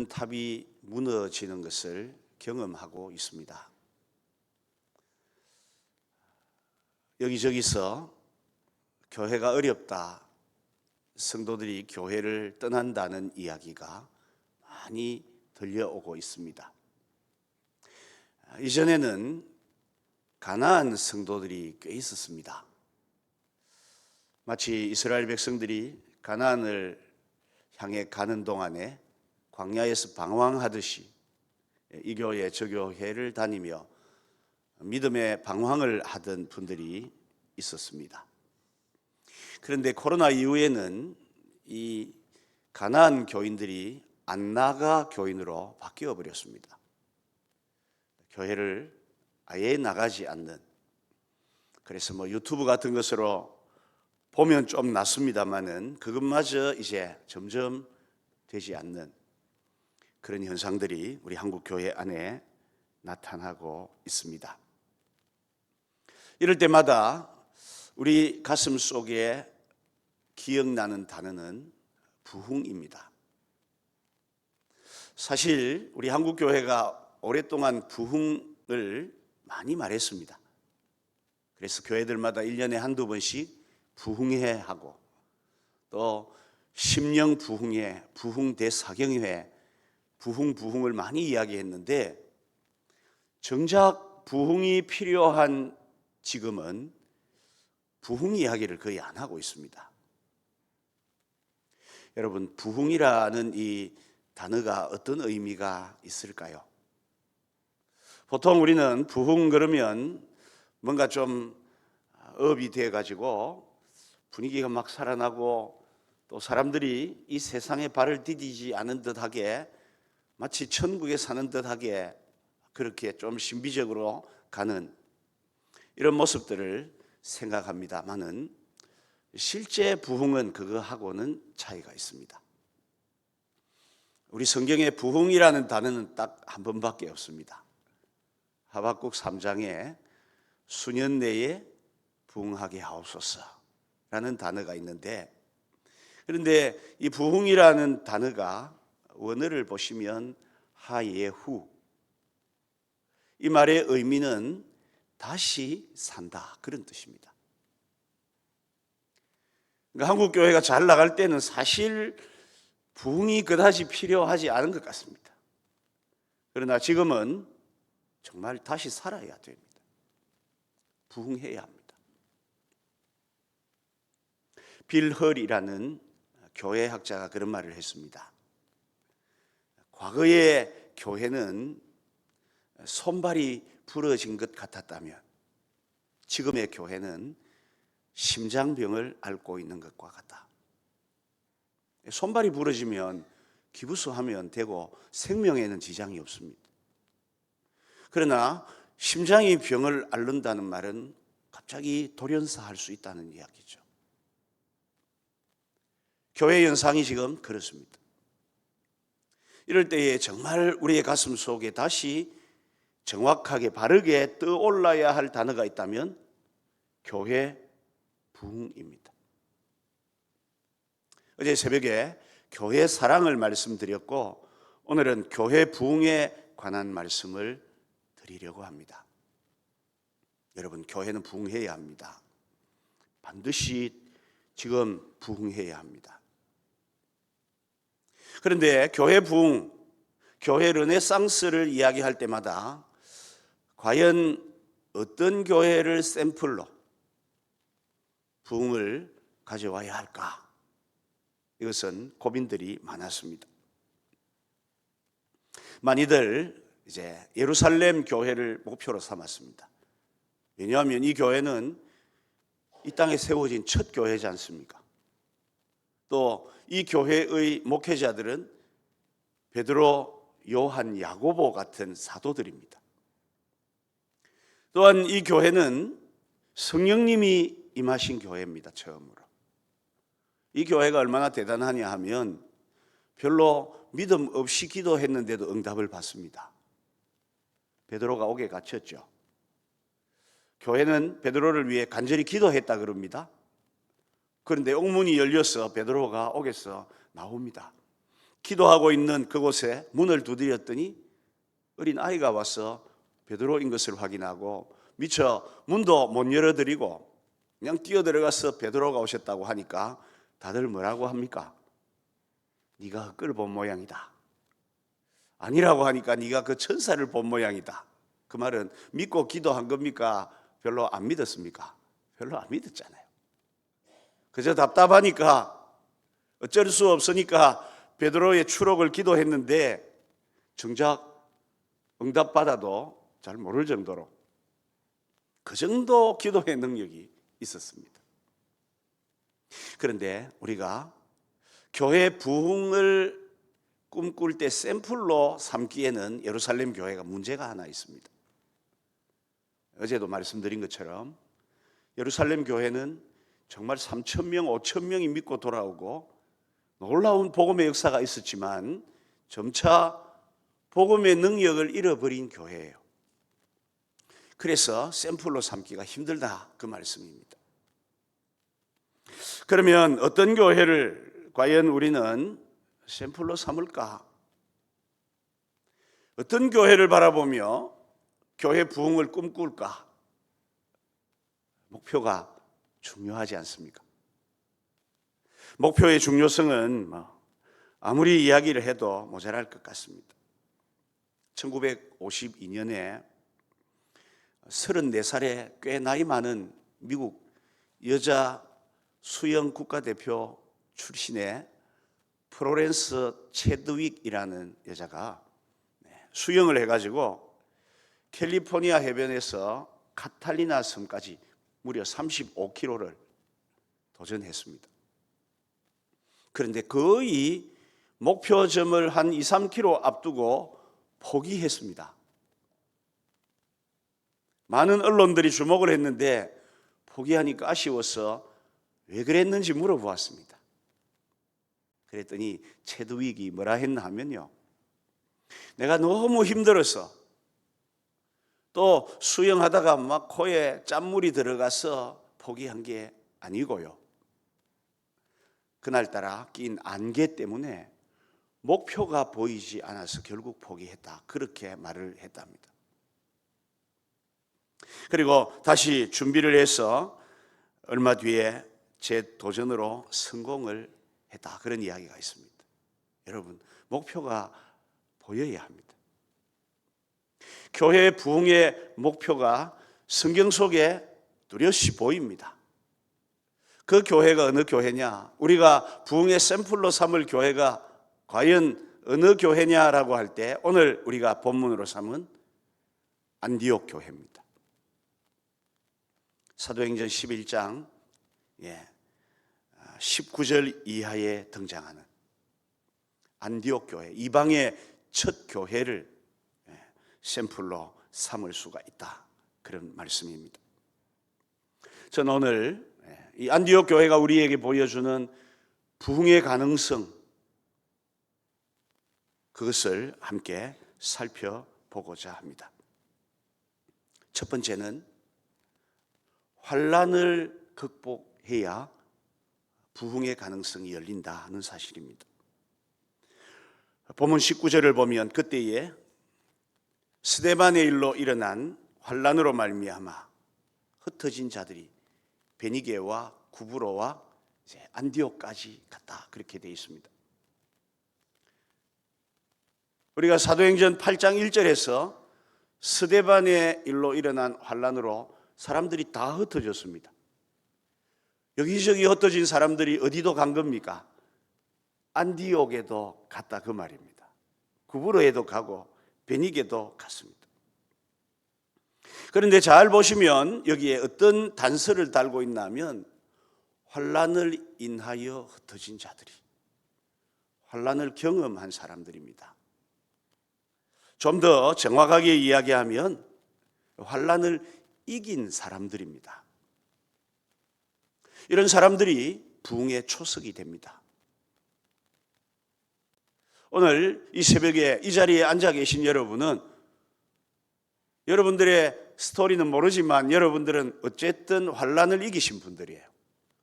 탑이 무너지는 것을 경험하고 있습니다. 여기저기서 교회가 어렵다, 성도들이 교회를 떠난다는 이야기가 많이 들려오고 있습니다. 이전에는 가나안 성도들이 꽤 있었습니다. 마치 이스라엘 백성들이 가나안을 향해 가는 동안에 광야에서 방황하듯이 이 교회 저 교회를 다니며 믿음의 방황을 하던 분들이 있었습니다. 그런데 코로나 이후에는 이 가나안 교인들이 안 나가 교인으로 바뀌어 버렸습니다. 교회를 아예 나가지 않는, 그래서 유튜브 같은 것으로 보면 좀 낫습니다만은 그것마저 이제 점점 되지 않는 그런 현상들이 우리 한국 교회 안에 나타나고 있습니다. 이럴 때마다 우리 가슴 속에 기억나는 단어는 부흥입니다. 사실 우리 한국 교회가 오랫동안 부흥을 많이 말했습니다. 그래서 교회들마다 1년에 한두 번씩 부흥회 하고, 또 심령 부흥회, 부흥대사경회, 부흥을 많이 이야기했는데, 정작 부흥이 필요한 지금은 부흥 이야기를 거의 안 하고 있습니다. 여러분, 부흥이라는 이 단어가 어떤 의미가 있을까요? 보통 우리는 부흥 그러면 뭔가 좀 업이 돼가지고 분위기가 막 살아나고, 또 사람들이 이 세상에 발을 디디지 않은 듯하게 마치 천국에 사는 듯하게 그렇게 좀 신비적으로 가는 이런 모습들을 생각합니다만은, 실제 부흥은 그거하고는 차이가 있습니다. 우리 성경에 부흥이라는 단어는 딱 한 번밖에 없습니다. 하박국 3장에 수년 내에 부흥하게 하옵소서라는 단어가 있는데, 그런데 이 부흥이라는 단어가 원어를 보시면 하예후, 이 말의 의미는 다시 산다, 그런 뜻입니다. 그러니까 한국 교회가 잘 나갈 때는 사실 부흥이 그다지 필요하지 않은 것 같습니다. 그러나 지금은 정말 다시 살아야 됩니다. 부흥해야 합니다. 빌 헐이라는 교회 학자가 그런 말을 했습니다. 과거의 교회는 손발이 부러진 것 같았다면, 지금의 교회는 심장병을 앓고 있는 것과 같다. 손발이 부러지면 기부스하면 되고 생명에는 지장이 없습니다. 그러나 심장이 병을 앓는다는 말은 갑자기 돌연사할 수 있다는 이야기죠. 교회 현상이 지금 그렇습니다. 이럴 때에 정말 우리의 가슴 속에 다시 정확하게 바르게 떠올라야 할 단어가 있다면 교회 부흥입니다. 어제 새벽에 교회 사랑을 말씀드렸고, 오늘은 교회 부흥에 관한 말씀을 드리려고 합니다. 여러분, 교회는 부흥해야 합니다. 반드시 지금 부흥해야 합니다. 그런데 교회 부흥, 교회 르네상스를 이야기할 때마다 과연 어떤 교회를 샘플로 부흥을 가져와야 할까? 이것은 고민들이 많았습니다. 많이들 이제 예루살렘 교회를 목표로 삼았습니다. 왜냐하면 이 교회는 이 땅에 세워진 첫 교회지 않습니까? 또 이 교회의 목회자들은 베드로, 요한, 야고보 같은 사도들입니다. 또한 이 교회는 성령님이 임하신 교회입니다. 처음으로. 이 교회가 얼마나 대단하냐 하면 별로 믿음 없이 기도했는데도 응답을 받습니다. 베드로가 옥에 갇혔죠. 교회는 베드로를 위해 간절히 기도했다 그럽니다. 그런데 옥문이 열려서 베드로가 옥에서 나옵니다. 기도하고 있는 그곳에 문을 두드렸더니 어린 아이가 와서 베드로인 것을 확인하고 미처 문도 못 열어드리고 그냥 뛰어들어가서 베드로가 오셨다고 하니까 다들 뭐라고 합니까? 네가 흙을 본 모양이다. 아니라고 하니까 네가 그 천사를 본 모양이다. 그 말은 믿고 기도한 겁니까? 별로 안 믿었습니까? 별로 안 믿었잖아요. 그저 답답하니까 어쩔 수 없으니까 베드로의 추록을 기도했는데 정작 응답받아도 잘 모를 정도로 그 정도 기도의 능력이 있었습니다. 그런데 우리가 교회 부흥을 꿈꿀 때 샘플로 삼기에는 예루살렘 교회가 문제가 하나 있습니다. 어제도 말씀드린 것처럼 예루살렘 교회는 정말 3,000명, 5,000명이 믿고 돌아오고 놀라운 복음의 역사가 있었지만 점차 복음의 능력을 잃어버린 교회예요. 그래서 샘플로 삼기가 힘들다, 그 말씀입니다. 그러면 어떤 교회를 과연 우리는 샘플로 삼을까? 어떤 교회를 바라보며 교회 부흥을 꿈꿀까? 목표가 중요하지 않습니까? 목표의 중요성은 아무리 이야기를 해도 모자랄 것 같습니다. 1952년에 34살의 꽤 나이 많은 미국 여자 수영 국가대표 출신의 플로렌스 체드윅이라는 여자가 수영을 해가지고 캘리포니아 해변에서 카탈리나 섬까지 무려 35km를 도전했습니다. 그런데 거의 목표점을 한 2, 3km 앞두고 포기했습니다. 많은 언론들이 주목을 했는데 포기하니까 아쉬워서 왜 그랬는지 물어보았습니다. 그랬더니 체드윅이 뭐라 했나 하면요, 내가 너무 힘들어서 또 수영하다가 막 코에 짠물이 들어가서 포기한 게 아니고요, 그날따라 낀 안개 때문에 목표가 보이지 않아서 결국 포기했다, 그렇게 말을 했답니다. 그리고 다시 준비를 해서 얼마 뒤에 재도전으로 성공을 했다, 그런 이야기가 있습니다. 여러분, 목표가 보여야 합니다. 교회 부흥의 목표가 성경 속에 뚜렷이 보입니다. 그 교회가 어느 교회냐, 우리가 부흥의 샘플로 삼을 교회가 과연 어느 교회냐라고 할 때 오늘 우리가 본문으로 삼은 안디옥 교회입니다. 사도행전 11장 19절 이하에 등장하는 안디옥 교회, 이방의 첫 교회를 샘플로 삼을 수가 있다, 그런 말씀입니다. 저는 오늘 이 안디옥 교회가 우리에게 보여주는 부흥의 가능성, 그것을 함께 살펴보고자 합니다. 첫 번째는 환난을 극복해야 부흥의 가능성이 열린다 하는 사실입니다. 본문 19절을 보면 그때에 스데반의 일로 일어난 환난으로 말미암아 흩어진 자들이 베니게와 구브로와 안디옥까지 갔다, 그렇게 되어 있습니다. 우리가 사도행전 8장 1절에서 스데반의 일로 일어난 환난으로 사람들이 다 흩어졌습니다. 여기저기 흩어진 사람들이 어디도 간 겁니까? 안디옥에도 갔다, 그 말입니다. 구브로에도 가고 베니게도 갔습니다. 그런데 잘 보시면 여기에 어떤 단서를 달고 있냐면 환난을 인하여 흩어진 자들이, 환난을 경험한 사람들입니다. 좀 더 정확하게 이야기하면 환난을 이긴 사람들입니다. 이런 사람들이 부흥의 초석이 됩니다. 오늘 이 새벽에 이 자리에 앉아 계신 여러분은, 여러분들의 스토리는 모르지만 여러분들은 어쨌든 환난을 이기신 분들이에요.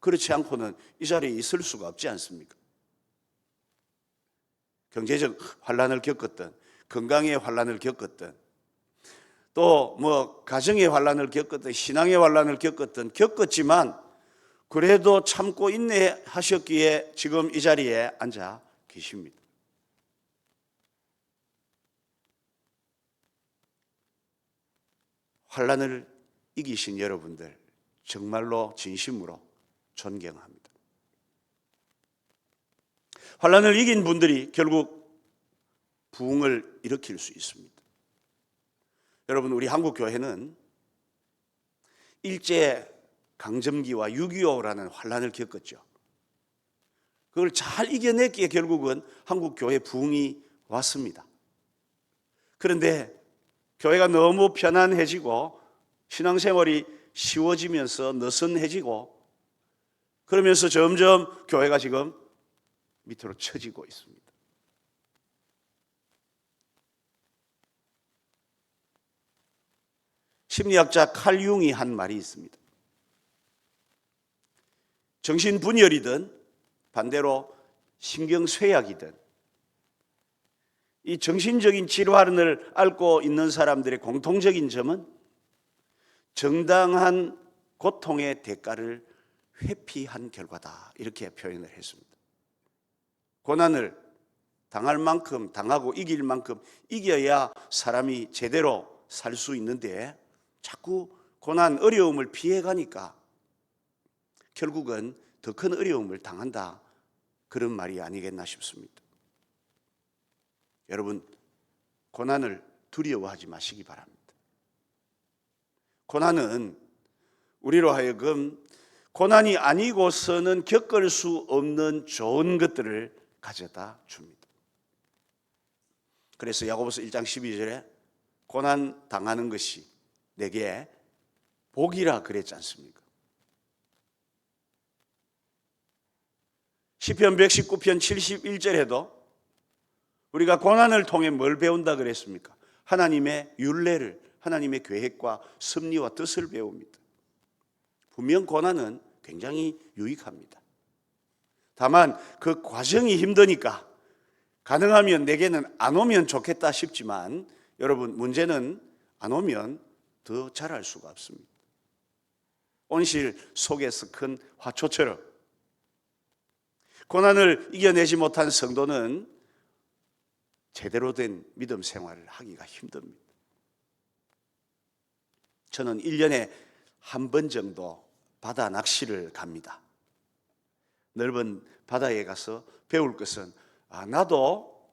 그렇지 않고는 이 자리에 있을 수가 없지 않습니까? 경제적 환란을 겪었든 건강의 환란을 겪었든 또 뭐 가정의 환란을 겪었든 신앙의 환란을 겪었든 겪었지만 그래도 참고 인내하셨기에 지금 이 자리에 앉아 계십니다. 환란을 이기신 여러분들 정말로 진심으로 존경합니다. 환란을 이긴 분들이 결국 부흥을 일으킬 수 있습니다. 여러분, 우리 한국 교회는 일제 강점기와 6.25라는 환란을 겪었죠. 그걸 잘 이겨냈기에 결국은 한국 교회 부흥이 왔습니다. 그런데 교회가 너무 편안해지고 신앙생활이 쉬워지면서 느슨해지고 그러면서 점점 교회가 지금 밑으로 처지고 있습니다. 심리학자 칼 융이 한 말이 있습니다. 정신분열이든 반대로 신경쇠약이든 이 정신적인 질환을 앓고 있는 사람들의 공통적인 점은 정당한 고통의 대가를 회피한 결과다, 이렇게 표현을 했습니다. 고난을 당할 만큼 당하고 이길 만큼 이겨야 사람이 제대로 살 수 있는데 자꾸 고난, 어려움을 피해가니까 결국은 더 큰 어려움을 당한다, 그런 말이 아니겠나 싶습니다. 여러분, 고난을 두려워하지 마시기 바랍니다. 고난은 우리로 하여금 고난이 아니고서는 겪을 수 없는 좋은 것들을 가져다 줍니다. 그래서 야고보서 1장 12절에 고난 당하는 것이 내게 복이라 그랬지 않습니까? 시편 119편 71절에도 우리가 고난을 통해 뭘 배운다 그랬습니까? 하나님의 율례를, 하나님의 계획과 섭리와 뜻을 배웁니다. 분명 고난은 굉장히 유익합니다. 다만 그 과정이 힘드니까 가능하면 내게는 안 오면 좋겠다 싶지만 여러분, 문제는 안 오면 더 잘할 수가 없습니다. 온실 속에서 큰 화초처럼 고난을 이겨내지 못한 성도는 제대로 된 믿음 생활을 하기가 힘듭니다. 저는 1년에 한 번 정도 바다 낚시를 갑니다. 넓은 바다에 가서 배울 것은 나도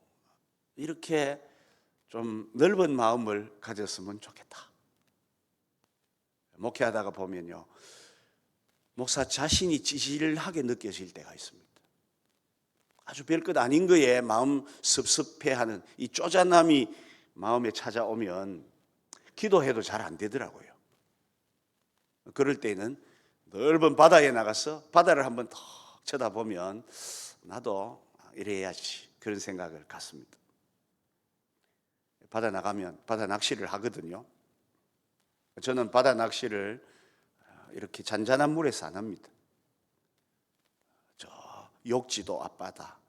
이렇게 좀 넓은 마음을 가졌으면 좋겠다. 목회하다가 보면요, 목사 자신이 찌질하게 느껴질 때가 있습니다. 아주 별것 아닌 거에 마음 섭섭해하는 이 쪼잔함이 마음에 찾아오면 기도해도 잘 안 되더라고요. 그럴 때는 넓은 바다에 나가서 바다를 한번 더 쳐다보면 나도 이래야지, 그런 생각을 갖습니다. 바다 나가면 바다 낚시를 하거든요. 저는 바다 낚시를 이렇게 잔잔한 물에서 안 합니다. 저 욕지도 앞바다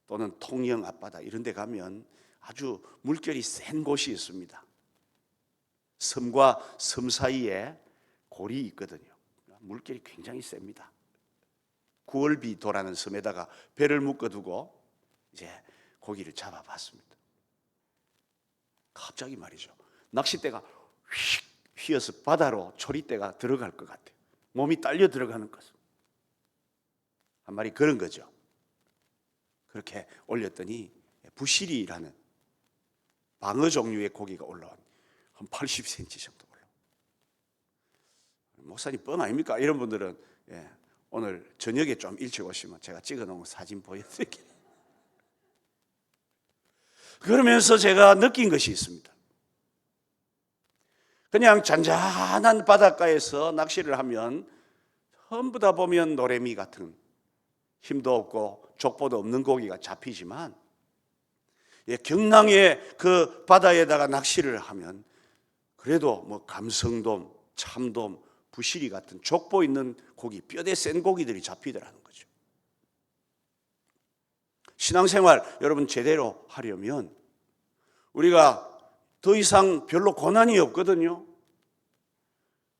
또는 통영 앞바다 이런 데 가면 아주 물결이 센 곳이 있습니다. 섬과 섬 사이에 골이 있거든요. 물결이 굉장히 셉니다. 구월비도라는 섬에다가 배를 묶어두고 이제 고기를 잡아봤습니다. 갑자기 말이죠, 낚싯대가 휙 휘어서 바다로 초리대가 들어갈 것 같아요. 몸이 딸려 들어가는 것은 한 마리 그런 거죠. 그렇게 올렸더니 부시리라는 방어 종류의 고기가 올라온 한 80cm 정도 올라온. 목사님 뻥 아닙니까? 이런 분들은 오늘 저녁에 좀 일찍 오시면 제가 찍어놓은 사진 보여드릴게요. 그러면서 제가 느낀 것이 있습니다. 그냥 잔잔한 바닷가에서 낚시를 하면 전부 다 보면 노래미 같은 힘도 없고 족보도 없는 고기가 잡히지만 경랑의 그 바다에다가 낚시를 하면 그래도 뭐 감성돔, 참돔, 부시리 같은 족보 있는 고기, 뼈대 센 고기들이 잡히더라는 거죠. 신앙생활 여러분 제대로 하려면 우리가 더 이상 별로 고난이 없거든요.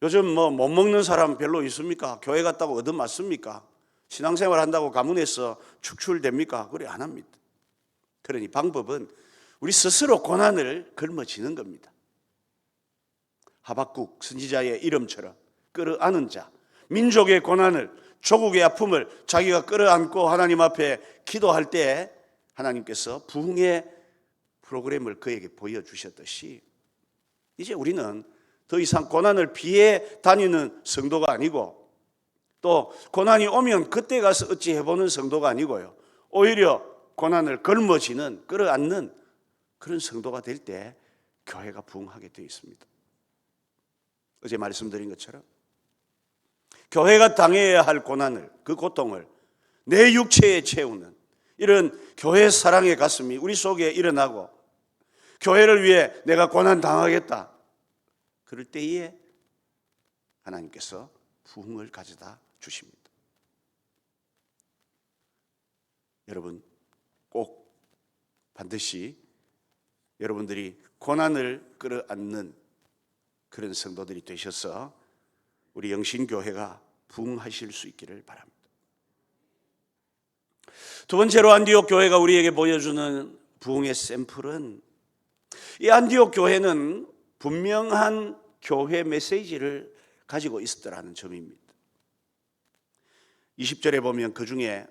요즘 뭐 못 먹는 사람 별로 있습니까? 교회 갔다고 얻어맞습니까? 신앙생활 한다고 가문에서 축출됩니까? 그래 안 합니다. 그러니 방법은 우리 스스로 고난을 걸머지는 겁니다. 하박국 선지자의 이름처럼 끌어안은 자, 민족의 고난을, 조국의 아픔을 자기가 끌어안고 하나님 앞에 기도할 때 하나님께서 부흥의 프로그램을 그에게 보여주셨듯이 이제 우리는 더 이상 고난을 피해 다니는 성도가 아니고 또 고난이 오면 그때 가서 어찌 해보는 성도가 아니고요. 오히려 고난을 걸머지는, 끌어안는 그런 성도가 될 때 교회가 부흥하게 되어 있습니다. 어제 말씀드린 것처럼 교회가 당해야 할 고난을, 그 고통을 내 육체에 채우는 이런 교회 사랑의 가슴이 우리 속에 일어나고 교회를 위해 내가 고난 당하겠다. 그럴 때에 하나님께서 부흥을 가져다 주십니다. 여러분 꼭 반드시 여러분들이 고난을 끌어안는 그런 성도들이 되셔서 우리 영신교회가 부흥하실 수 있기를 바랍니다. 두 번째로 안디옥 교회가 우리에게 보여주는 부흥의 샘플은 이 안디옥 교회는 분명한 교회 메시지를 가지고 있었더라는 점입니다. 20절에 보면 그 중에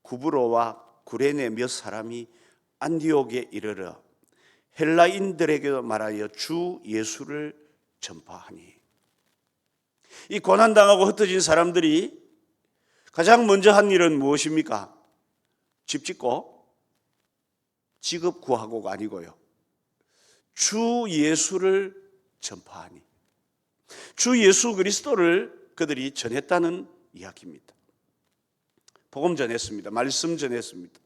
구브로와 구레네 몇 사람이 안디옥에 이르러 헬라인들에게 말하여 주 예수를 전파하니, 이 고난당하고 흩어진 사람들이 가장 먼저 한 일은 무엇입니까? 집 짓고 직업 구하고가 아니고요, 주 예수를 전파하니, 주 예수 그리스도를 그들이 전했다는 이야기입니다. 복음 전했습니다. 말씀 전했습니다.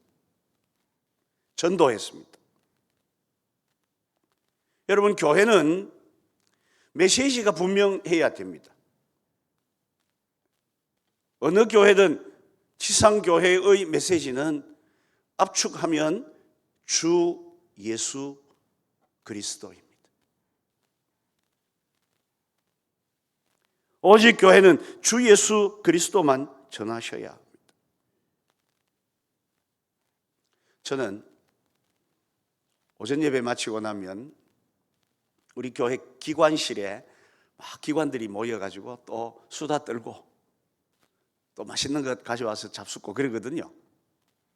전도했습니다. 여러분 교회는 메시지가 분명해야 됩니다. 어느 교회든 지상교회의 메시지는 압축하면 주 예수 그리스도입니다. 오직 교회는 주 예수 그리스도만 전하셔야 합니다. 저는 오전 예배 마치고 나면 우리 교회 기관실에 막 기관들이 모여가지고 또 수다 떨고 또 맛있는 것 가져와서 잡숫고 그러거든요.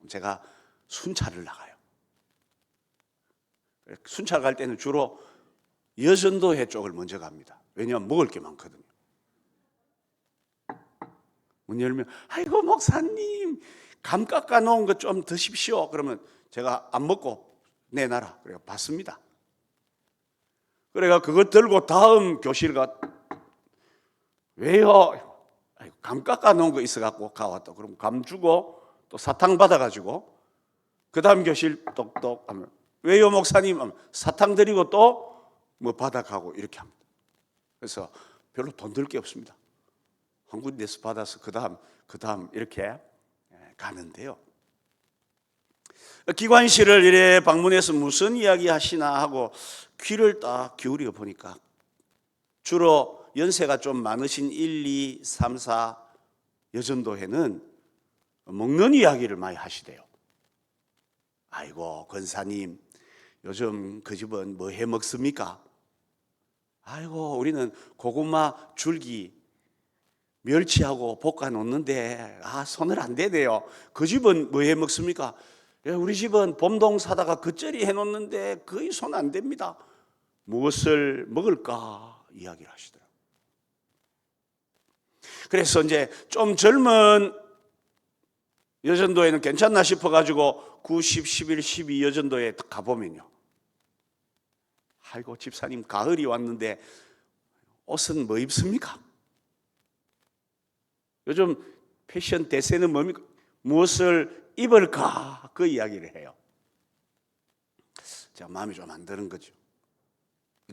제가 순찰을 나가요. 순찰 갈 때는 주로 여전도회 쪽을 먼저 갑니다. 왜냐하면 먹을 게 많거든요. 문 열면 아이고 목사님 감 깎아 놓은 거 좀 드십시오. 그러면 제가 안 먹고 내놔라. 그래서 받습니다. 그래가 그거 들고 다음 교실 왜요? 감 깎아 놓은 거 있어갖고 가왔다. 그럼 감 주고 또 사탕 받아가지고 그 다음 교실 똑똑 하면 왜요 목사님? 하면 사탕 드리고 또 뭐 받아가고 이렇게 합니다. 그래서 별로 돈 들 게 없습니다. 한 군데서 받아서 그 다음 이렇게 가는데요. 기관실을 이래 방문해서 무슨 이야기 하시나 하고 귀를 딱 기울여 보니까 주로 연세가 좀 많으신 1, 2, 3, 4 여전도회는 먹는 이야기를 많이 하시대요. 아이고 권사님 요즘 그 집은 뭐 해 먹습니까? 아이고 우리는 고구마 줄기 멸치하고 볶아 놓는데 손을 안 대네요. 그 집은 뭐 해 먹습니까? 우리 집은 봄동 사다가 겉절이 해놓는데 거의 손 안 댑니다. 무엇을 먹을까 이야기를 하시더라고요. 그래서 이제 좀 젊은 여전도에는 괜찮나 싶어가지고 9, 10, 11, 12 여전도에 가보면요, 아이고 집사님 가을이 왔는데 옷은 뭐 입습니까? 요즘 패션 대세는 뭡니까? 무엇을 입을까? 그 이야기를 해요. 제가 마음이 좀 안 드는 거죠.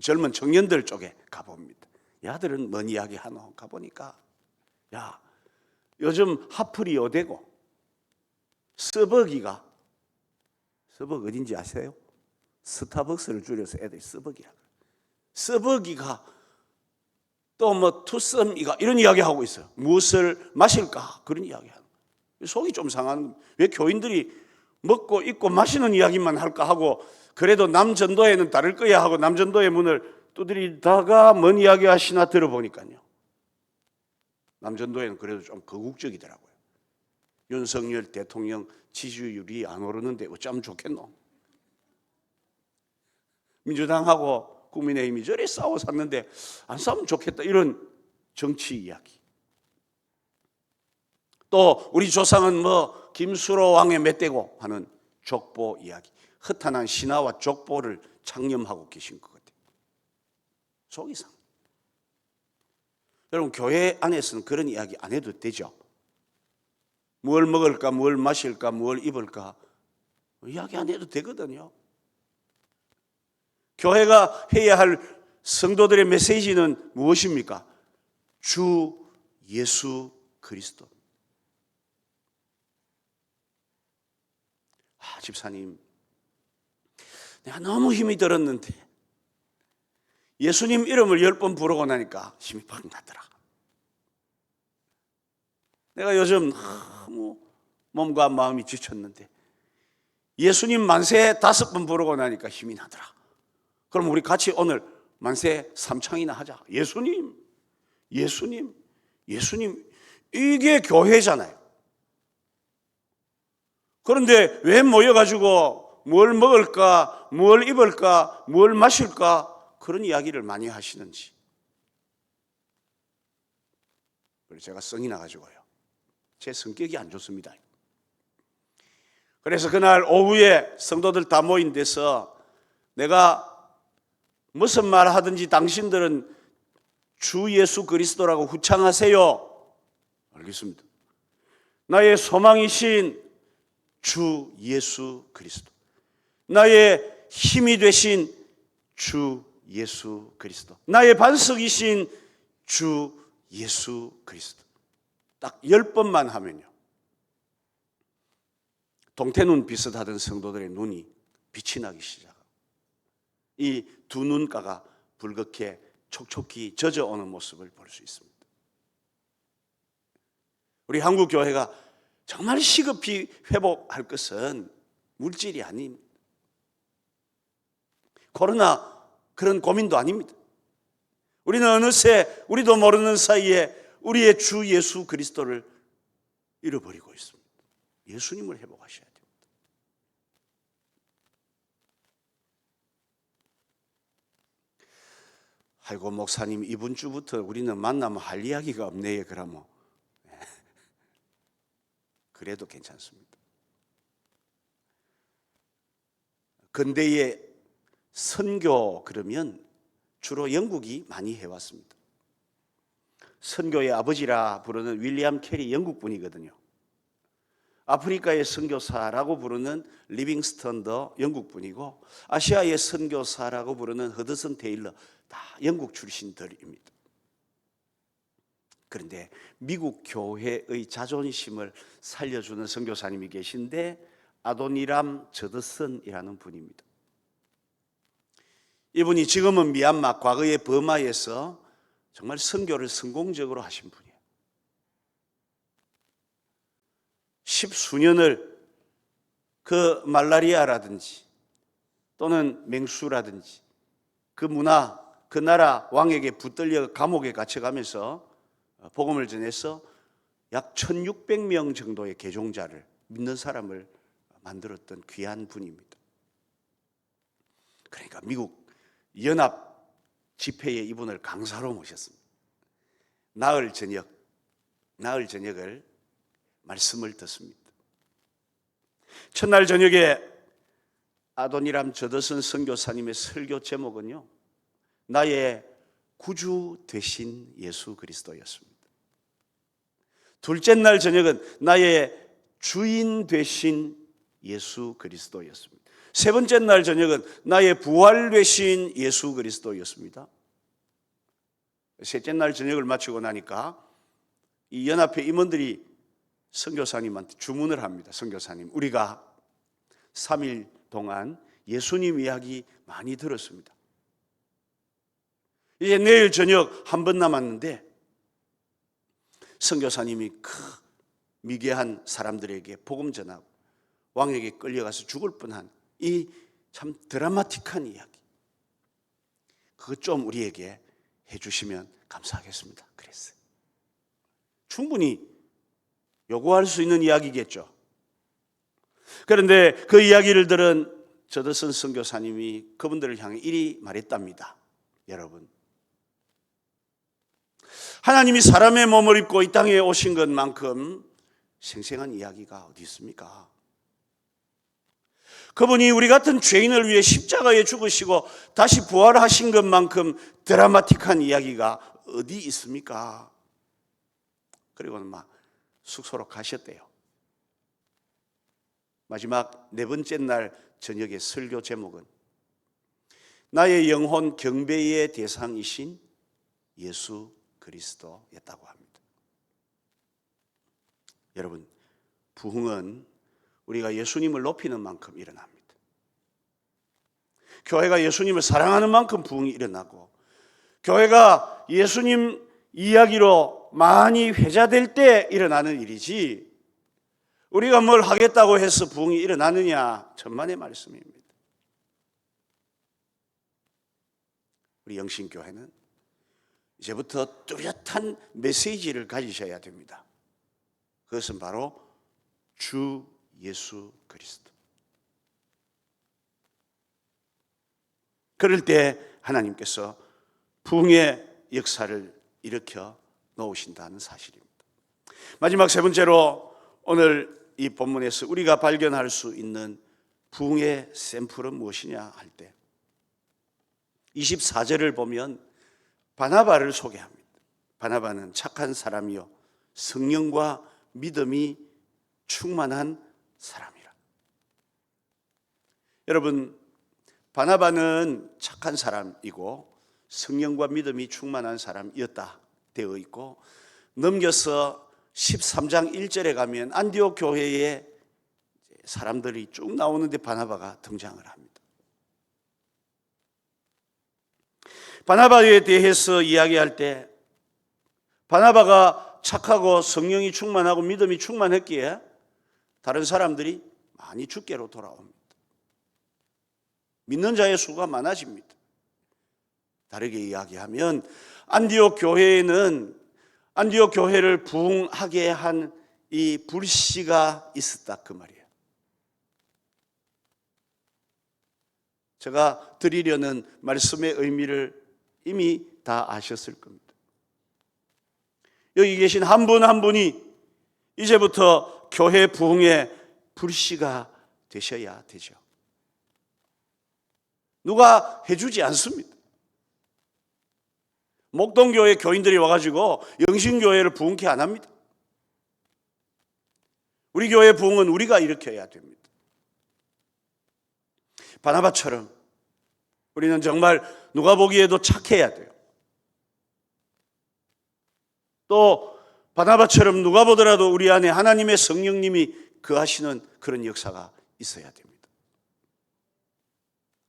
젊은 청년들 쪽에 가봅니다. 야들은 뭔 이야기 하노? 가보니까 야 요즘 하플이 어되고 스버기가 서벅 어딘지 아세요? 스타벅스를 줄여서 애들이 서벅이라고. 서벅이가 또 뭐 투썸이가 이런 이야기하고 있어요. 무엇을 마실까? 그런 이야기하는 거예요. 속이 좀 상하는 거예요. 왜 교인들이 먹고 입고 마시는 이야기만 할까 하고, 그래도 남전도에는 다를 거야 하고 남전도의 문을 두드리다가 뭔 이야기 하시나 들어보니까요, 남전도에는 그래도 좀 거국적이더라고요. 윤석열 대통령 지지율이 안 오르는데 어쩌면 좋겠노? 민주당하고 국민의힘이 저리 싸워 샀는데 안 싸우면 좋겠다, 이런 정치 이야기. 또 우리 조상은 뭐 김수로 왕의 맷대고 하는 족보 이야기. 허탄한 신화와 족보를 창념하고 계신 것 같아요. 속이 상. 여러분, 교회 안에서는 그런 이야기 안 해도 되죠. 뭘 먹을까, 뭘 마실까, 뭘 입을까 이야기 안 해도 되거든요. 교회가 해야 할 성도들의 메시지는 무엇입니까? 주 예수 그리스도. 집사님, 내가 너무 힘이 들었는데 예수님 이름을 10번 부르고 나니까 힘이 팍 나더라. 내가 요즘 너무 몸과 마음이 지쳤는데 예수님 만세 5번 부르고 나니까 힘이 나더라. 그럼 우리 같이 오늘 만세 3창이나 하자. 예수님, 예수님, 예수님. 이게 교회잖아요. 그런데 왜 모여가지고 뭘 먹을까, 뭘 입을까, 뭘 마실까 그런 이야기를 많이 하시는지. 그래서 제가 성이 나가지고요, 제 성격이 안 좋습니다. 그래서 그날 오후에 성도들 다 모인 데서 내가 무슨 말 하든지 당신들은 주 예수 그리스도라고 후창하세요. 알겠습니다. 나의 소망이신 주 예수 그리스도, 나의 힘이 되신 주 예수 그리스도, 나의 반석이신 주 예수 그리스도. 딱 10번만 하면요, 동태눈 비슷하던 성도들의 눈이 빛이 나기 시작합니다. 이 두 눈가가 붉게 촉촉히 젖어오는 모습을 볼 수 있습니다. 우리 한국 교회가 정말 시급히 회복할 것은 물질이 아닙니다. 코로나 그런 고민도 아닙니다. 우리는 어느새 우리도 모르는 사이에 우리의 주 예수 그리스도를 잃어버리고 있습니다. 예수님을 회복하셔야 됩니다. 아이고 목사님, 이번 주부터 우리는 만나면 할 이야기가 없네요. 그러면 그래도 괜찮습니다. 근대의 선교 그러면 주로 영국이 많이 해왔습니다. 선교의 아버지라 부르는 윌리엄 캐리 영국 분이거든요. 아프리카의 선교사라고 부르는 리빙스턴도 영국 분이고, 아시아의 선교사라고 부르는 허드슨 테일러 다 영국 출신들입니다. 그런데 미국 교회의 자존심을 살려주는 선교사님이 계신데 아도니람 저드슨이라는 분입니다. 이분이 지금은 미얀마, 과거의 버마에서 정말 선교를 성공적으로 하신 분이에요. 10수년을 그 말라리아라든지 또는 맹수라든지 그 문화, 그 나라 왕에게 붙들려 감옥에 갇혀가면서 복음을 전해서 약 1600명 정도의 개종자를, 믿는 사람을 만들었던 귀한 분입니다. 그러니까 미국 연합 집회에 이분을 강사로 모셨습니다. 나흘 저녁을 말씀을 듣습니다. 첫날 저녁에 아도니람 저드슨 선교사님의 설교 제목은요, 나의 구주 되신 예수 그리스도였습니다. 둘째 날 저녁은 나의 주인 되신 예수 그리스도였습니다. 세 번째 날 저녁은 나의 부활 되신 예수 그리스도였습니다. 셋째 날 저녁을 마치고 나니까 이 연합회 임원들이 선교사님한테 주문을 합니다. 선교사님, 우리가 3일 동안 예수님 이야기 많이 들었습니다. 이제 내일 저녁 한 번 남았는데 선교사님이 그 미개한 사람들에게 복음 전하고 왕에게 끌려가서 죽을 뻔한 이 참 드라마틱한 이야기, 그것 좀 우리에게 해주시면 감사하겠습니다. 그랬어요. 충분히 요구할 수 있는 이야기겠죠. 그런데 그 이야기를 들은 저더슨 선교사님이 그분들을 향해 이리 말했답니다. 여러분, 하나님이 사람의 몸을 입고 이 땅에 오신 것만큼 생생한 이야기가 어디 있습니까? 그분이 우리 같은 죄인을 위해 십자가에 죽으시고 다시 부활하신 것만큼 드라마틱한 이야기가 어디 있습니까? 그리고는 막 숙소로 가셨대요. 마지막 네 번째 날 저녁에 설교 제목은 나의 영혼 경배의 대상이신 예수 그리스도였다고 합니다. 여러분, 부흥은 우리가 예수님을 높이는 만큼 일어납니다. 교회가 예수님을 사랑하는 만큼 부흥이 일어나고, 교회가 예수님 이야기로 많이 회자될 때 일어나는 일이지, 우리가 뭘 하겠다고 해서 부흥이 일어나느냐, 천만의 말씀입니다. 우리 영신교회는 이제부터 뚜렷한 메시지를 가지셔야 됩니다. 그것은 바로 주 예수 그리스도. 그럴 때 하나님께서 부흥의 역사를 일으켜 놓으신다는 사실입니다. 마지막 세 번째로 오늘 이 본문에서 우리가 발견할 수 있는 부흥의 샘플은 무엇이냐 할 때 24절을 보면 바나바를 소개합니다. 바나바는 착한 사람이요 성령과 믿음이 충만한 사람이라. 여러분, 바나바는 착한 사람이고 성령과 믿음이 충만한 사람이었다 되어 있고, 넘겨서 13장 1절에 가면 안디옥 교회에 사람들이 쭉 나오는데 바나바가 등장을 합니다. 바나바에 대해서 이야기할 때 바나바가 착하고 성령이 충만하고 믿음이 충만했기에 다른 사람들이 많이 주께로 돌아옵니다. 믿는 자의 수가 많아집니다. 다르게 이야기하면 안디옥 교회에는 안디옥 교회를 부흥하게 한 이 불씨가 있었다 그 말이에요. 제가 드리려는 말씀의 의미를 이미 다 아셨을 겁니다. 여기 계신 한 분 한 분이 이제부터 교회 부흥의 불씨가 되셔야 되죠. 누가 해주지 않습니다. 목동교회 교인들이 와가지고 영신교회를 부흥케 안 합니다. 우리 교회 부흥은 우리가 일으켜야 됩니다. 바나바처럼 우리는 정말 누가 보기에도 착해야 돼요. 또 바나바처럼 누가 보더라도 우리 안에 하나님의 성령님이 거하시는 그런 역사가 있어야 됩니다.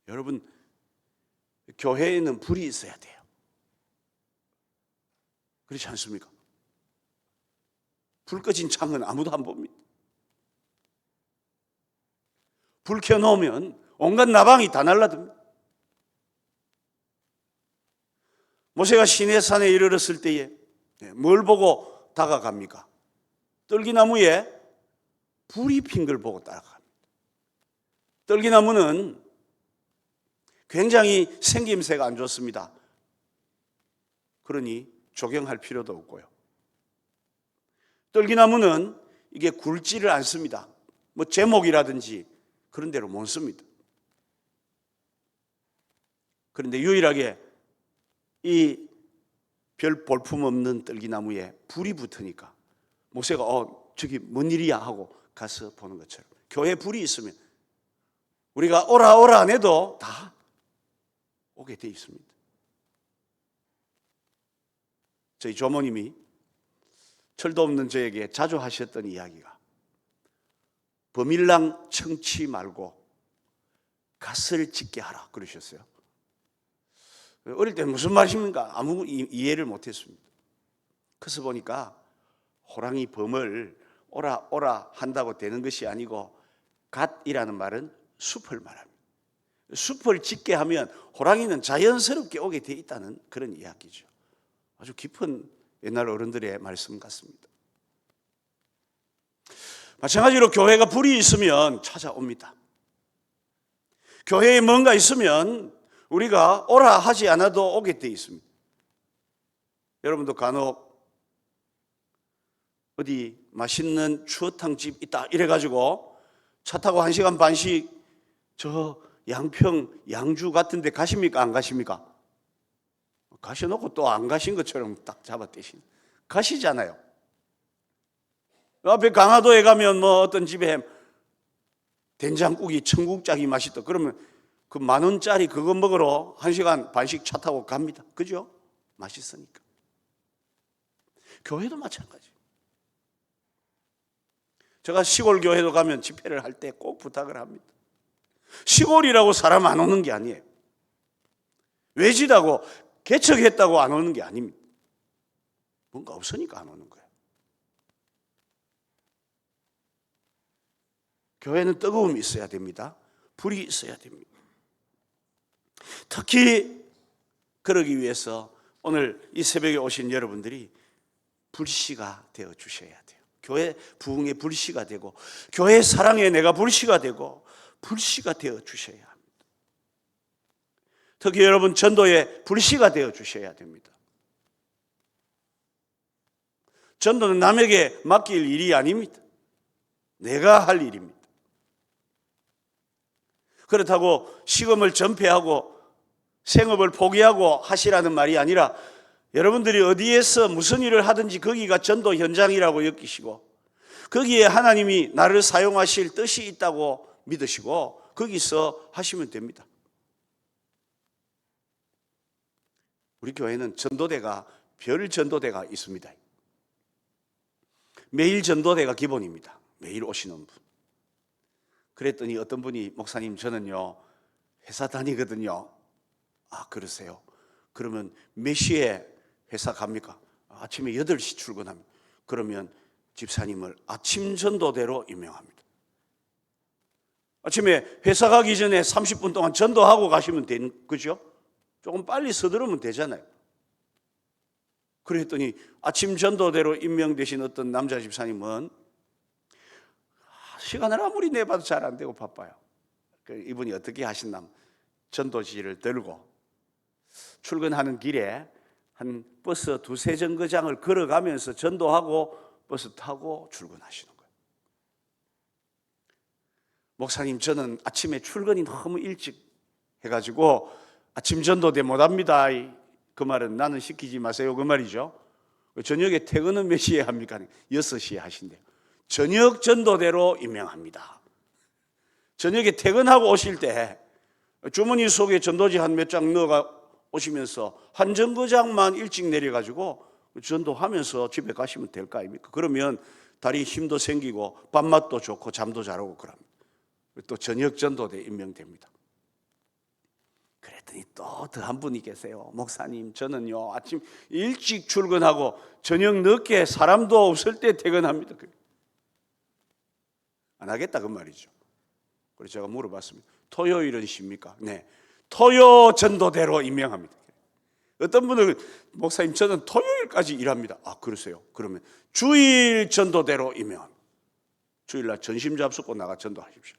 여러분, 교회에는 불이 있어야 돼요. 그렇지 않습니까? 불 꺼진 창은 아무도 안 봅니다. 불 켜놓으면 온갖 나방이 다 날라듭니다. 모세가 시내산에 이르렀을 때에 뭘 보고 다가갑니까? 떨기나무에 불이 핀 걸 보고 따라갑니다. 떨기나무는 굉장히 생김새가 안 좋습니다. 그러니 조경할 필요도 없고요. 떨기나무는 이게 굵지를 않습니다. 뭐 제목이라든지 그런 데로 못 씁니다. 그런데 유일하게 이 별 볼품 없는 떨기나무에 불이 붙으니까 모세가 저기 뭔 일이야 하고 가서 보는 것처럼 교회에 불이 있으면 우리가 오라 안 해도 다 오게 돼 있습니다. 저희 조모님이 철도 없는 저에게 자주 하셨던 이야기가 범일랑 청취 말고 갓을 짖게 하라 그러셨어요. 어릴 때 무슨 말씀인가 아무 이해를 못했습니다. 그래서 보니까 호랑이 범을 오라 오라 한다고 되는 것이 아니고 갓이라는 말은 숲을 말합니다. 숲을 짖게 하면 호랑이는 자연스럽게 오게 돼 있다는 그런 이야기죠. 아주 깊은 옛날 어른들의 말씀 같습니다. 마찬가지로 교회가 불이 있으면 찾아옵니다. 교회에 뭔가 있으면 우리가 오라 하지 않아도 오게 돼 있습니다. 여러분도 간혹 어디 맛있는 추어탕집 있다 이래가지고 차 타고 1시간 반씩 저 양평, 양주 같은 데 가십니까? 안 가십니까? 가셔놓고 또 안 가신 것처럼 딱 잡아떼신 가시잖아요. 앞에 강화도에 가면 뭐 어떤 집에 된장국이 청국장이 맛있다 그러면 그 10,000원짜리 그거 먹으러 1시간 반씩 차 타고 갑니다. 그죠? 맛있으니까. 교회도 마찬가지. 제가 시골 교회도 가면 집회를 할 때 꼭 부탁을 합니다. 시골이라고 사람 안 오는 게 아니에요. 외지다고 개척했다고 안 오는 게 아닙니다. 뭔가 없으니까 안 오는 거예요. 교회는 뜨거움이 있어야 됩니다. 불이 있어야 됩니다. 특히 그러기 위해서 오늘 이 새벽에 오신 여러분들이 불씨가 되어 주셔야 돼요. 교회 부흥의 불씨가 되고 교회 사랑에 내가 불씨가 되고 불씨가 되어 주셔야 합니다. 특히 여러분 전도에 불씨가 되어 주셔야 됩니다. 전도는 남에게 맡길 일이 아닙니다. 내가 할 일입니다. 그렇다고 시금을 전폐하고 생업을 포기하고 하시라는 말이 아니라 여러분들이 어디에서 무슨 일을 하든지 거기가 전도 현장이라고 여기시고 거기에 하나님이 나를 사용하실 뜻이 있다고 믿으시고 거기서 하시면 됩니다. 우리 교회는 전도대가 별 전도대가 있습니다. 매일 전도대가 기본입니다. 매일 오시는 분. 그랬더니 어떤 분이 목사님 저는요 회사 다니거든요. 아 그러세요? 그러면 몇 시에 회사 갑니까? 아침에 8시 출근합니다. 그러면 집사님을 아침 전도대로 임명합니다. 아침에 회사 가기 전에 30분 동안 전도하고 가시면 되는 거죠? 조금 빨리 서두르면 되잖아요. 그랬더니 아침 전도대로 임명되신 어떤 남자 집사님은 시간을 아무리 내봐도 잘 안 되고 바빠요. 이분이 어떻게 하신다면 전도지를 들고 출근하는 길에 한 버스 2-3정거장을 걸어가면서 전도하고 버스 타고 출근하시는 거예요. 목사님 저는 아침에 출근이 너무 일찍 해가지고 아침 전도대 못합니다. 그 말은 나는 시키지 마세요 그 말이죠. 저녁에 퇴근은 몇 시에 합니까? 6시에 하신대요. 저녁 전도대로 임명합니다. 저녁에 퇴근하고 오실 때 주머니 속에 전도지 한 몇 장 넣어가 오시면서 한 정거장만 일찍 내려가지고 전도하면서 집에 가시면 될 거 아닙니까? 그러면 다리 힘도 생기고 밥맛도 좋고 잠도 잘 오고 그럽니다. 또 저녁 전도대 임명됩니다. 그랬더니 또 더 한 분이 계세요. 목사님 저는요 아침 일찍 출근하고 저녁 늦게 사람도 없을 때 퇴근합니다. 안 하겠다 그 말이죠. 그래서 제가 물어봤습니다. 토요일은 쉽니까? 네. 토요 전도대로 임명합니다. 어떤 분은 목사님 저는 토요일까지 일합니다. 아 그러세요? 그러면 주일 전도대로 임명합니다. 주일날 전심 잡수고 나가 전도하십시오.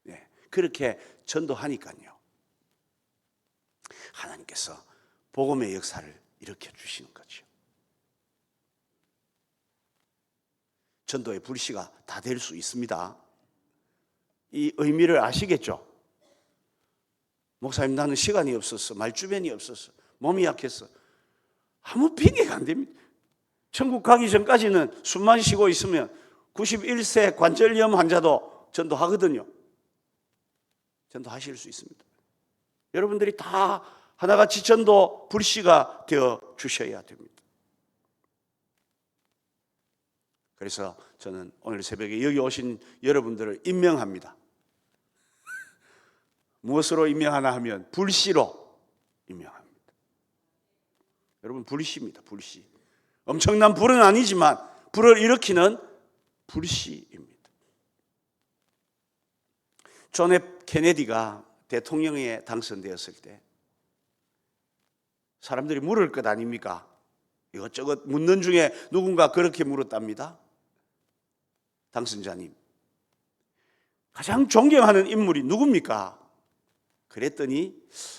네. 그렇게 전도하니까요. 하나님께서 복음의 역사를 일으켜 주시는 거죠. 전도의 불씨가 다 될 수 있습니다. 이 의미를 아시겠죠? 목사님 나는 시간이 없었어. 말주변이 없었어. 몸이 약했어. 아무 핑계가 안 됩니다. 천국 가기 전까지는 숨만 쉬고 있으면 91세 관절염 환자도 전도하거든요. 전도하실 수 있습니다. 여러분들이 다 하나같이 전도 불씨가 되어 주셔야 됩니다. 그래서 저는 오늘 새벽에 여기 오신 여러분들을 임명합니다. 무엇으로 임명하나 하면 불씨로 임명합니다. 여러분, 불씨입니다. 불씨. 엄청난 불은 아니지만 불을 일으키는 불씨입니다. 존 F 케네디가 대통령에 당선되었을 때 사람들이 물을 것 아닙니까? 이것저것 묻는 중에 누군가 그렇게 물었답니다. 당선자님, 가장 존경하는 인물이 누굽니까? 그랬더니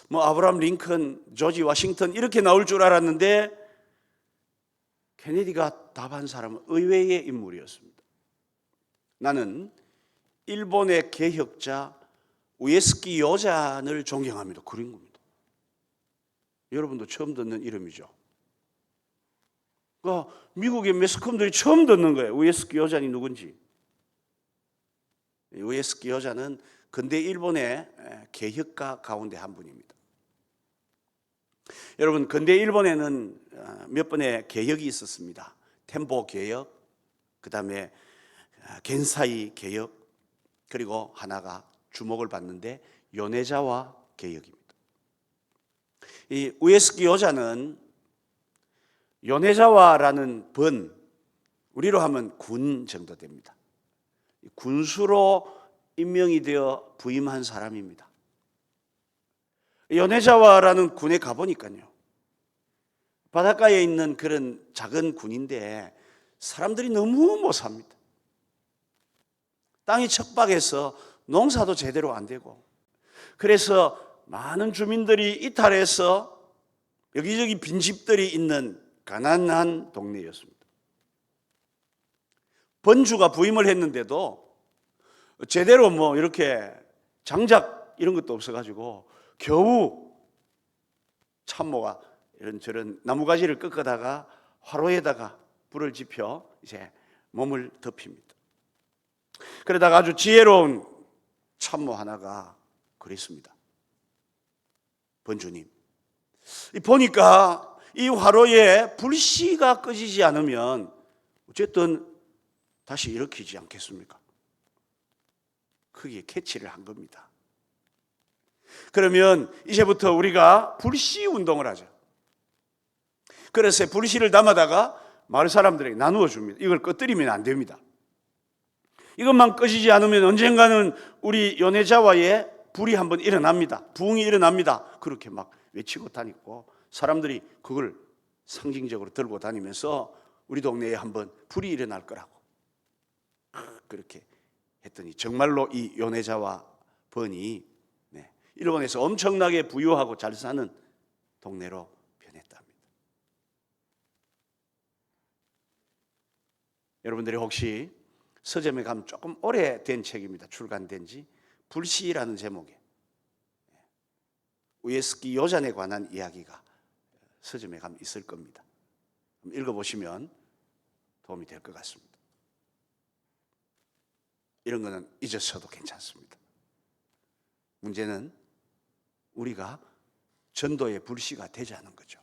뭐 아브라함 링컨, 조지 워싱턴 이렇게 나올 줄 알았는데 케네디가 답한 사람은 의외의 인물이었습니다. 나는 일본의 개혁자 우에스키 요잔을 존경합니다. 그런 겁니다. 여러분도 처음 듣는 이름이죠. 그러니까 미국의 매스컴들이 처음 듣는 거예요. 우에스키 요잔이 누군지. 우에스키 요잔은 근대 일본의 개혁가 가운데 한 분입니다. 여러분, 근대 일본에는 몇 번의 개혁이 있었습니다. 템보 개혁, 그 다음에 겐사이 개혁, 그리고 하나가 주목을 받는데 요네자와 개혁입니다. 이 우에스키 요자는 요네자와라는 번, 우리로 하면 군 정도 됩니다. 군수로 임명이 되어 부임한 사람입니다. 요네자와라는 군에 가보니까요, 바닷가에 있는 그런 작은 군인데 사람들이 너무 못 삽니다. 땅이 척박해서 농사도 제대로 안 되고, 그래서 많은 주민들이 이탈해서 여기저기 빈집들이 있는 가난한 동네였습니다. 번주가 부임을 했는데도 제대로 뭐 이렇게 장작 이런 것도 없어가지고 겨우 참모가 이런저런 나무가지를 꺾어다가 화로에다가 불을 지펴 이제 몸을 덮입니다. 그러다가 아주 지혜로운 참모 하나가 그랬습니다. 번주님, 보니까 이 화로에 불씨가 꺼지지 않으면 어쨌든 다시 일으키지 않겠습니까? 크게 캐치를 한 겁니다. 그러면 이제부터 우리가 불씨 운동을 하죠. 그래서 불씨를 담아다가 마을 사람들에게 나누어 줍니다. 이걸 꺼뜨리면 안 됩니다. 이것만 꺼지지 않으면 언젠가는 우리 요네자와의 불이 한번 일어납니다. 부흥이 일어납니다. 그렇게 막 외치고 다니고 사람들이 그걸 상징적으로 들고 다니면서 우리 동네에 한번 불이 일어날 거라고 그렇게 했더니 정말로 이 요네자와 번이 일본에서 엄청나게 부유하고 잘 사는 동네로 변했답니다. 여러분들이 혹시 서점에 가면 조금 오래된 책입니다. 출간된 지. 불씨라는 제목의 우에스키 요잔에 관한 이야기가 서점에 가면 있을 겁니다. 읽어보시면 도움이 될 것 같습니다. 이런 거는 잊어서도 괜찮습니다. 문제는 우리가 전도의 불씨가 되자는 거죠.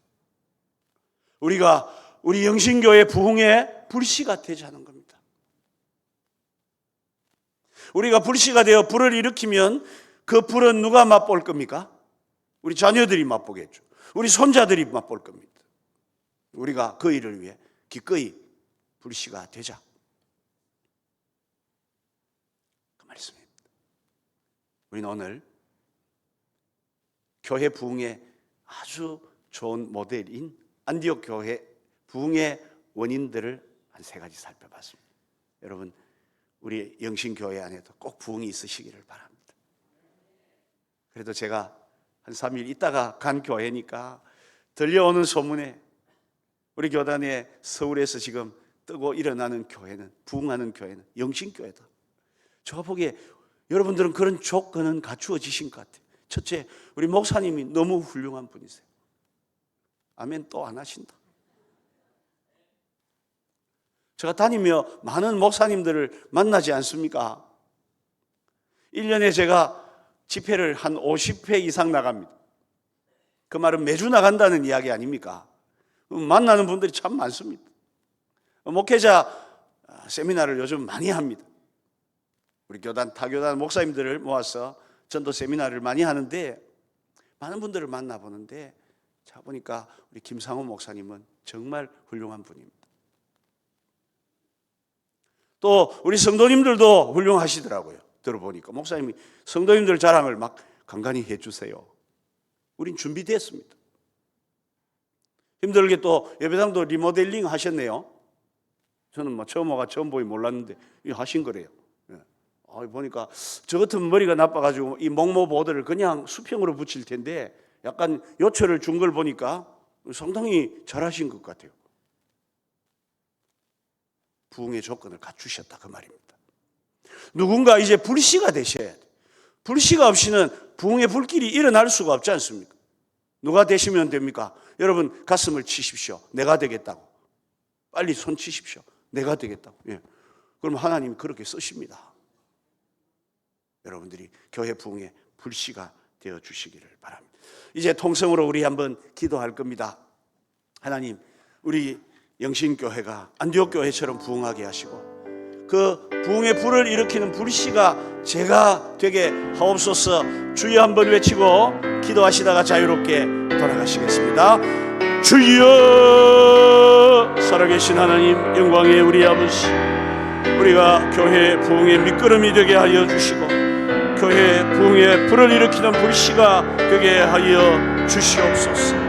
우리가 우리 영신교회 부흥의 불씨가 되자는 겁니다. 우리가 불씨가 되어 불을 일으키면 그 불은 누가 맛볼 겁니까? 우리 자녀들이 맛보겠죠. 우리 손자들이 맛볼 겁니다. 우리가 그 일을 위해 기꺼이 불씨가 되자. 그 말씀입니다. 우리는 오늘 교회 부흥의 아주 좋은 모델인 안디옥 교회 부흥의 원인들을 한 3가지 살펴봤습니다. 여러분, 우리 영신교회 안에도 꼭 부흥이 있으시기를 바랍니다. 그래도 제가 한 3일 있다가 간 교회니까 들려오는 소문에 우리 교단에 서울에서 지금 뜨고 일어나는 교회는, 부흥하는 교회는 영신교회다. 제가 보기에 여러분들은 그런 조건은 갖추어지신 것 같아요. 첫째, 우리 목사님이 너무 훌륭한 분이세요. 아멘 또 안 하신다. 제가 다니며 많은 목사님들을 만나지 않습니까? 1년에 제가 집회를 한 50회 이상 나갑니다. 그 말은 매주 나간다는 이야기 아닙니까? 만나는 분들이 참 많습니다. 목회자 세미나를 요즘 많이 합니다. 우리 교단, 타교단 목사님들을 모아서 전도 세미나를 많이 하는데 많은 분들을 만나보는데 자 보니까 우리 김상호 목사님은 정말 훌륭한 분입니다. 또 우리 성도님들도 훌륭하시더라고요. 들어보니까 목사님이 성도님들 자랑을 막 간간히 해주세요. 우린 준비됐습니다. 힘들게 또 예배당도 리모델링 하셨네요. 저는 뭐 처음 와가 처음 보이 몰랐는데 하신 거래요. 보니까 저 같은 머리가 나빠가지고 이 목모 보드를 그냥 수평으로 붙일 텐데 약간 요철을 준 걸 보니까 상당히 잘하신 것 같아요. 부흥의 조건을 갖추셨다 그 말입니다. 누군가 이제 불씨가 되셔야 돼요. 불씨가 없이는 부흥의 불길이 일어날 수가 없지 않습니까? 누가 되시면 됩니까? 여러분 가슴을 치십시오. 내가 되겠다고. 빨리 손 치십시오. 내가 되겠다고. 예. 그럼 하나님이 그렇게 쓰십니다. 여러분들이 교회 부흥의 불씨가 되어 주시기를 바랍니다. 이제 통성으로 우리 한번 기도할 겁니다. 하나님, 우리 영신교회가 안디옥 교회처럼 부흥하게 하시고 그 부흥의 불을 일으키는 불씨가 제가 되게 하옵소서. 주여 한번 외치고 기도하시다가 자유롭게 돌아가시겠습니다. 주여. 살아계신 하나님, 영광의 우리 아버지, 우리가 교회 부흥의 밑거름이 되게 하여 주시고 교회 부흥의 불을 일으키는 불씨가 되게 하여 주시옵소서.